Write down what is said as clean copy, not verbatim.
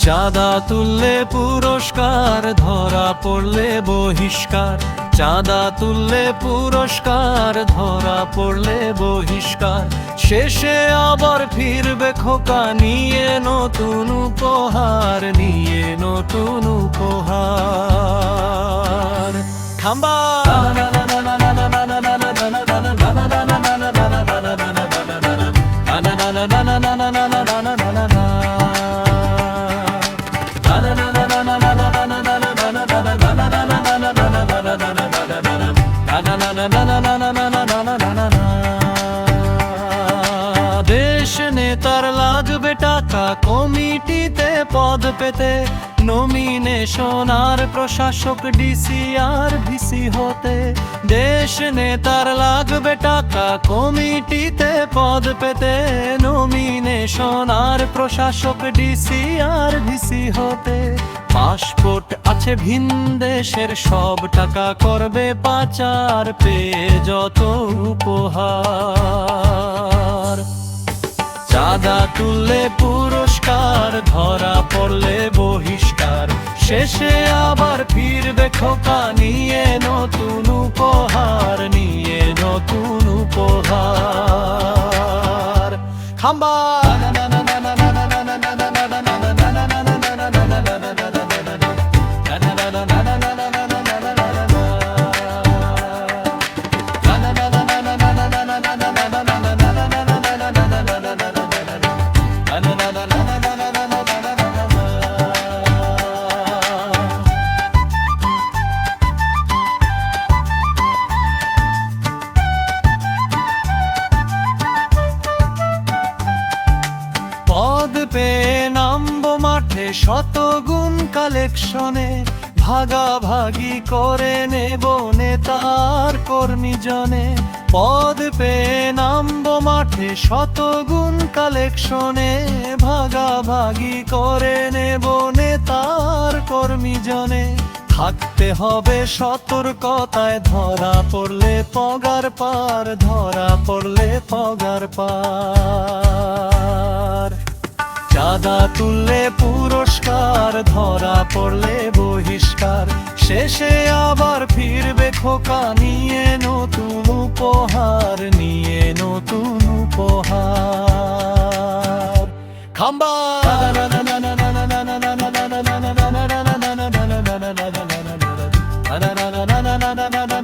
চাঁদা তুললে পুরস্কার, ধরা পড়লে বহিষ্কার। চাঁদা তুললে পুরস্কার, ধরা পড়লে বহিষ্কার। শেষে আবার ফিরবে খোকা নিয়ে নতুন উপহার, নিয়ে নতুন উপহার। খাম্বা দেশ নেতার লাগবে টাকা কমিটিতে পদ পেতে, নমিনেশন আর প্রশাসক ডিসি আর ভিসি হতে। দেশ নেতার লাগবে টাকা কমিটিতে পদ পেতে, নমিনেশন আর প্রশাসক ডিসি আর ভিসি হতে। পাসপোর্ট আছে ভিন দেশের, সব টাকা করবে পাচার, পেয়ে যত উপহার। চাঁদা তুললে পুরস্কার, ধরা পড়লে বহিষ্কার। শেষে আবার ফিরবে খোকা নিয়ে নতুন উপহার, নিয়ে নতুন উপহার। খাম্বা পদ পেয়ে নামবো মাঠে শতগুণ কালেকশনে, ভাগাভাগি করে নেব নেতার কর্মী জনে। পদ পেয়ে নামবো মাঠে শতগুণ কালেকশনে, ভাগাভাগি করে নেব নেতার কর্মী জনে। থাকতে হবে সতর্কতায়, ধরা পড়লে পগার পার, ধরা পড়লে পগার পার। চাঁদা তুললে পুরস্কার, ধরা পড়লে বহিষ্কার। শেষে আবার ফিরবে খোকা নিয়ে নতুন উপহার, নিয়ে নতুন উপহার। খাম্বা না